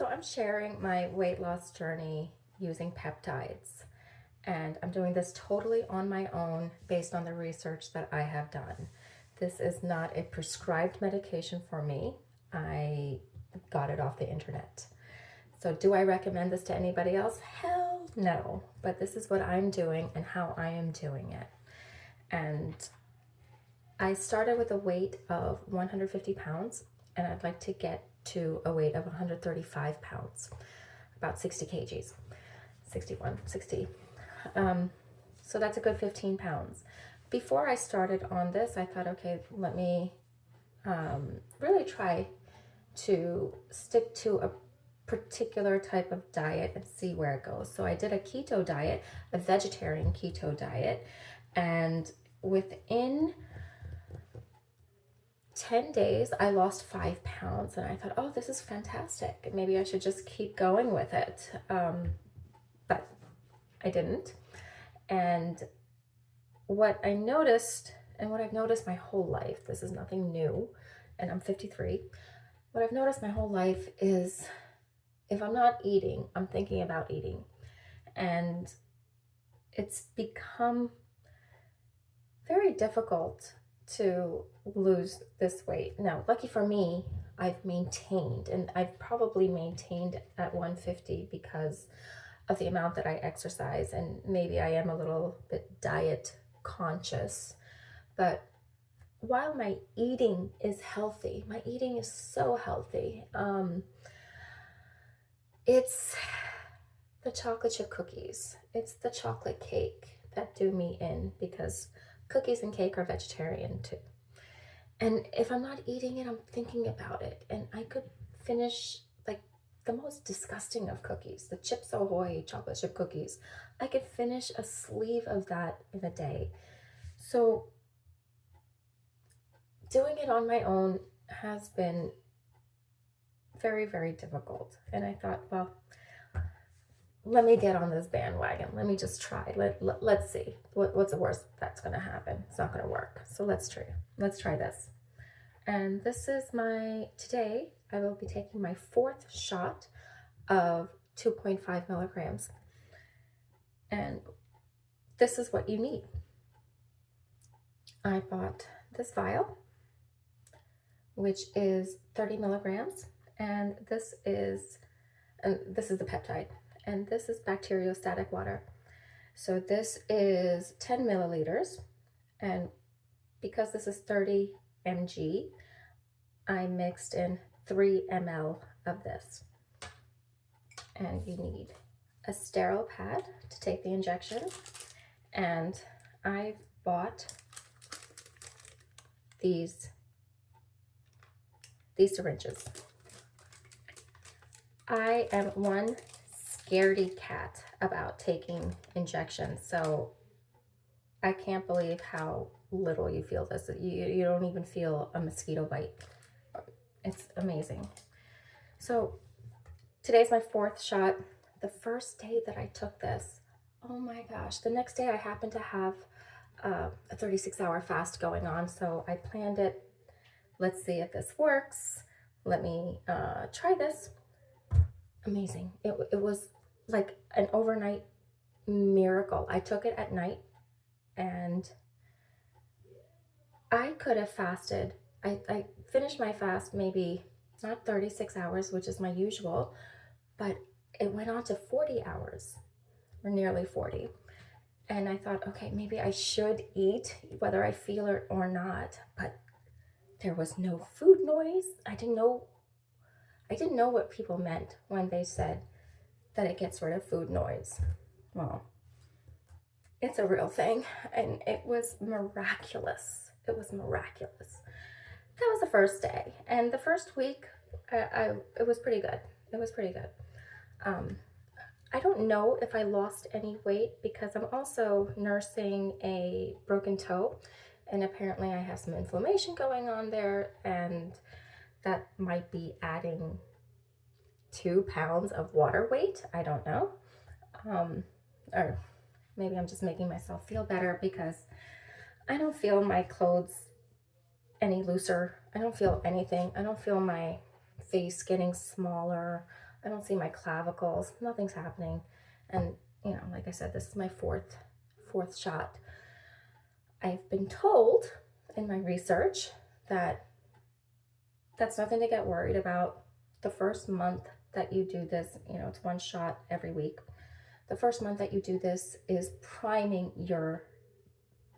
So I'm sharing my weight loss journey using peptides, and I'm doing this totally on my own based on the research that I have done. This is not a prescribed medication for me. I got it off the internet. So do I recommend this to anybody else? Hell no. But this is what I'm doing and how I am doing it. And I started with a weight of 150 pounds, and I'd like to get to a weight of 135 pounds, about 60 kgs, 61, 60. So that's a good 15 pounds. Before I started on this, I thought, okay, let me really try to stick to a particular type of diet and see where it goes. So I did a keto diet, a vegetarian keto diet, and within 10 days, I lost 5 pounds, and I thought, oh, this is fantastic. Maybe I should just keep going with it. But I didn't. And what I noticed, and what I've noticed my whole life, this is nothing new, and I'm 53. What I've noticed my whole life is if I'm not eating, I'm thinking about eating. And it's become very difficult to lose this weight. Now, lucky for me, I've maintained, and I've probably maintained at 150 because of the amount that I exercise, and maybe I am a little bit diet conscious. But while my eating is healthy, my eating is so healthy, it's the chocolate chip cookies, it's the chocolate cake that do me in, because cookies and cake are vegetarian too. And if I'm not eating it, I'm thinking about it. And I could finish like the most disgusting of cookies, the Chips Ahoy chocolate chip cookies. I could finish a sleeve of that in a day. So doing it on my own has been very, very difficult. And I thought, well, let me get on this bandwagon. Let me just try. Let's see. What's the worst that's going to happen? It's not going to work. So let's try. Let's try this. And this is today I will be taking my 4th shot of 2.5 milligrams. And this is what you need. I bought this vial, which is 30 milligrams. And this is the peptide. And this is bacteriostatic water. So this is 10 milliliters. And because this is 30 mg, I mixed in 3 ml of this. And you need a sterile pad to take the injection. And I bought these syringes. I am one scaredy cat about taking injections, so I can't believe how little you feel this. You don't even feel a mosquito bite. It's amazing. So today's my 4th shot. The first day that I took this, oh my gosh, the next day I happened to have a 36-hour fast going on, so I planned it. Let's see if this works. Let me try this. Amazing. It was like an overnight miracle. I took it at night, and I could have fasted. I finished my fast maybe not 36 hours, which is my usual, but it went on to 40 hours, or nearly 40. And I thought, okay, maybe I should eat, whether I feel it or not. But there was no food noise. I didn't know what people meant when they said that it gets rid of food noise. Well, it's a real thing, and it was miraculous. It was miraculous. That was the first day, and the first week, it was pretty good. It was pretty good. I don't know if I lost any weight because I'm also nursing a broken toe, and apparently I have some inflammation going on there, and that might be adding 2 pounds of water weight. I don't know. Or maybe I'm just making myself feel better because I don't feel my clothes any looser. I don't feel anything. I don't feel my face getting smaller. I don't see my clavicles. Nothing's happening. And, you know, like I said, this is my fourth shot. I've been told in my research that that's nothing to get worried about. The first month that you do this, you know, it's one shot every week. The first month that you do this is priming your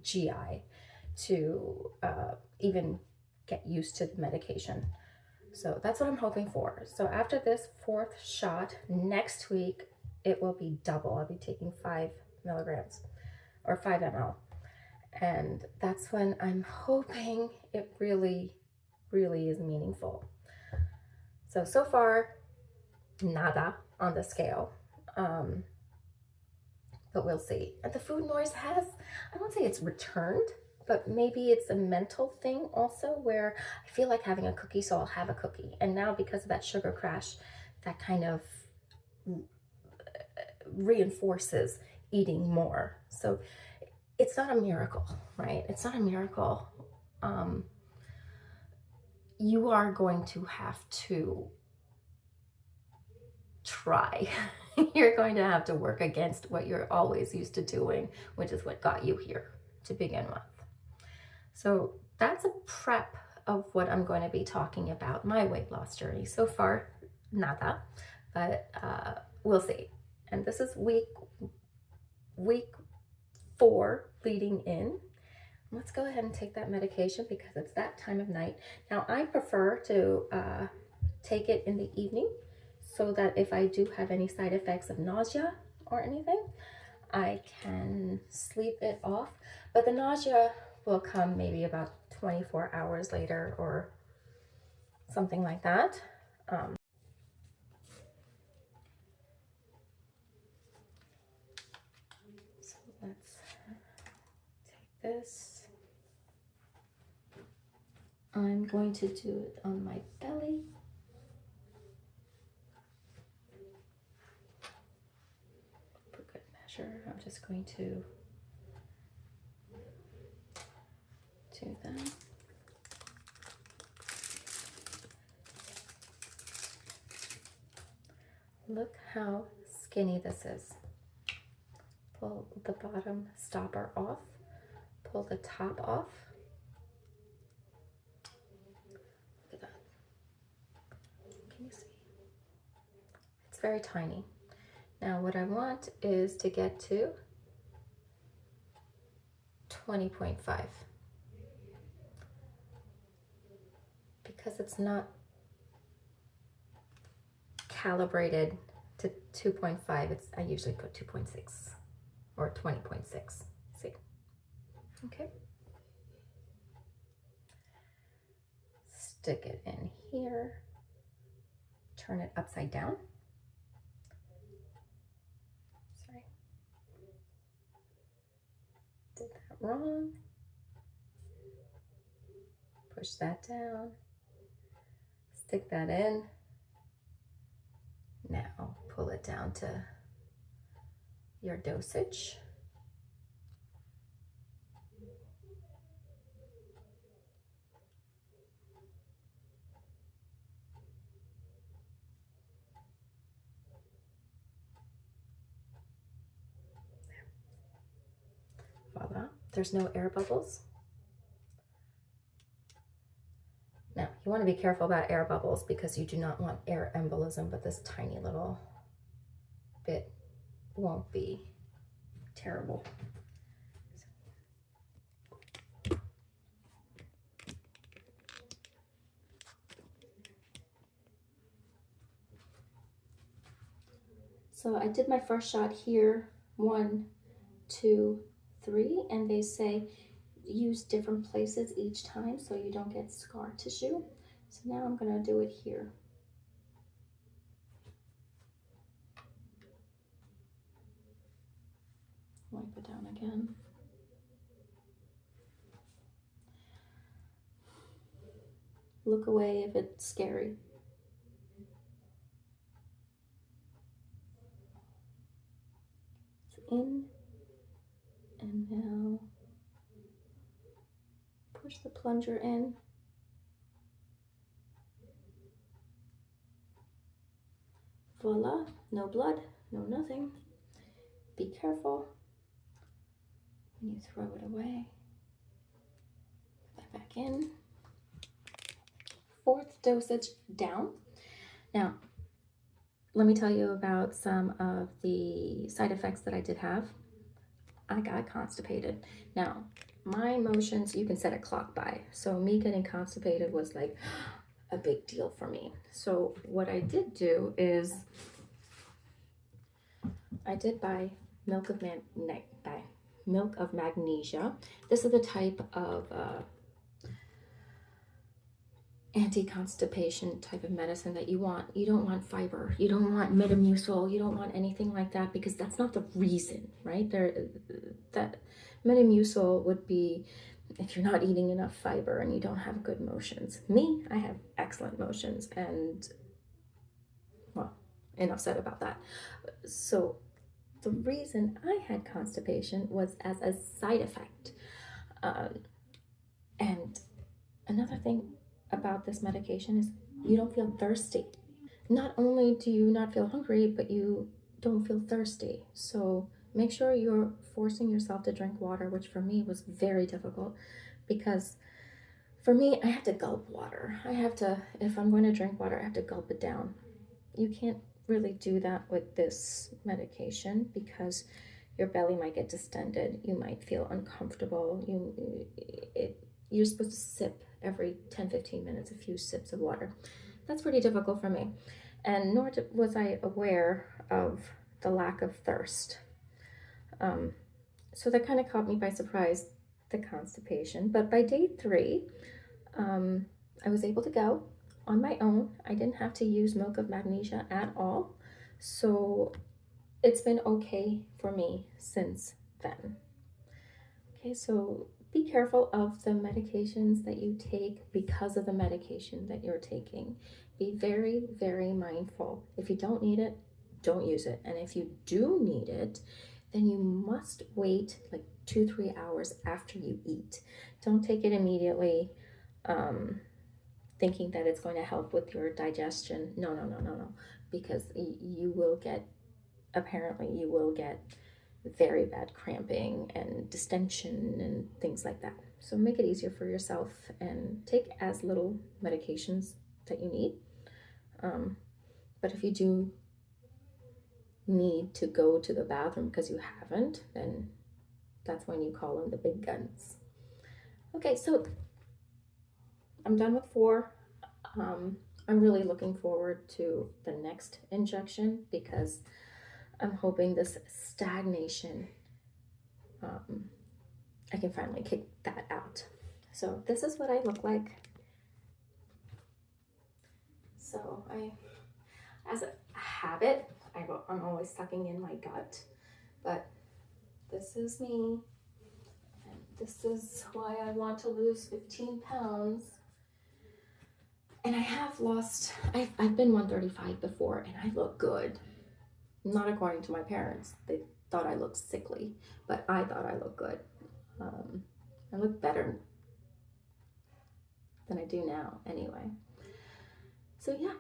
GI to even get used to the medication. So that's what I'm hoping for. So after this fourth shot, next week, it will be double. I'll be taking 5 milligrams or 5 ml. And that's when I'm hoping it really, really is meaningful. So far, nada on the scale. But we'll see. And the food noise has, I won't say it's returned, but maybe it's a mental thing also, where I feel like having a cookie, so I'll have a cookie. And now because of that sugar crash, that kind of reinforces eating more. So it's not a miracle, right? It's not a miracle. You are going to have to try. You're going to have to work against what you're always used to doing, which is what got you here to begin with. So that's a prep of what I'm going to be talking about, my weight loss journey. So far, nada, but we'll see. And this is week 4 leading in. Let's go ahead and take that medication because it's that time of night. Now, I prefer to take it in the evening so that if I do have any side effects of nausea or anything, I can sleep it off. But the nausea will come maybe about 24 hours later or something like that. So let's take this. I'm going to do it on my belly. For good measure, I'm just going to do that. Look how skinny this is. Pull the bottom stopper off, pull the top off. Look at that. Can you see? It's very tiny. Now what I want is to get to 20.5 because it's not calibrated to 2.5. I usually put 2.6 or 20.6. See? Okay. Stick it in here. Turn it upside down. Sorry. Did that wrong. Push that down. Stick that in. Now pull it down to your dosage. Voila, there's no air bubbles. Now, you want to be careful about air bubbles because you do not want air embolism, but this tiny little bit won't be terrible. So I did my first shot here, 1, 2, 3, and they say use different places each time so you don't get scar tissue. So now I'm going to do it here. Wipe it down again. Look away if it's scary. It's in, and now push the plunger in. Voila, no blood, no nothing. Be careful when you throw it away. Put that back in. 4th dosage down. Now, let me tell you about some of the side effects that I did have. I got constipated. Now, my motions, you can set a clock by. So me getting constipated was like a big deal for me. So what I did do is I did buy milk of magnesia. This is the type of anti-constipation type of medicine that you want. You don't want fiber. You don't want Metamucil. You don't want anything like that, because that's not the reason, right? That Metamucil would be if you're not eating enough fiber and you don't have good motions. Me, I have excellent motions, and well, enough said about that. So the reason I had constipation was as a side effect. And another thing about this medication is you don't feel thirsty. Not only do you not feel hungry, but you don't feel thirsty. So make sure you're forcing yourself to drink water, which for me was very difficult, because for me, I have to gulp water. If I'm going to drink water, I have to gulp it down. You can't really do that with this medication because your belly might get distended. You might feel uncomfortable. You're supposed to sip every 10-15 minutes, a few sips of water. That's pretty difficult for me. And nor was I aware of the lack of thirst. So that kind of caught me by surprise, the constipation. But by day 3, I was able to go on my own. I didn't have to use milk of magnesia at all. So it's been okay for me since then. Okay, so be careful of the medications that you take because of the medication that you're taking. Be very, very mindful. If you don't need it, don't use it. And if you do need it, then you must wait like 2-3 hours after you eat. Don't take it immediately, thinking that it's going to help with your digestion. No, because you will get very bad cramping and distension and things like that. So make it easier for yourself and take as little medications that you need. But if you do need to go to the bathroom because you haven't, then that's when you call in the big guns. Okay, so I'm done with 4. I'm really looking forward to the next injection because I'm hoping this stagnation, I can finally kick that out. So this is what I look like. So as a habit, I'm always sucking in my gut, but this is me. And this is why I want to lose 15 pounds. And I have lost, I've been 135 before, and I look good. Not according to my parents. They thought I looked sickly, but I thought I looked good. I look better than I do now anyway. So yeah,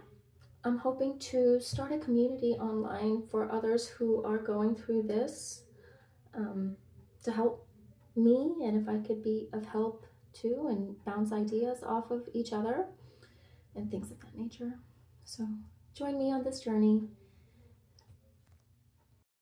I'm hoping to start a community online for others who are going through this, to help me, and if I could be of help too, and bounce ideas off of each other and things of that nature. So join me on this journey.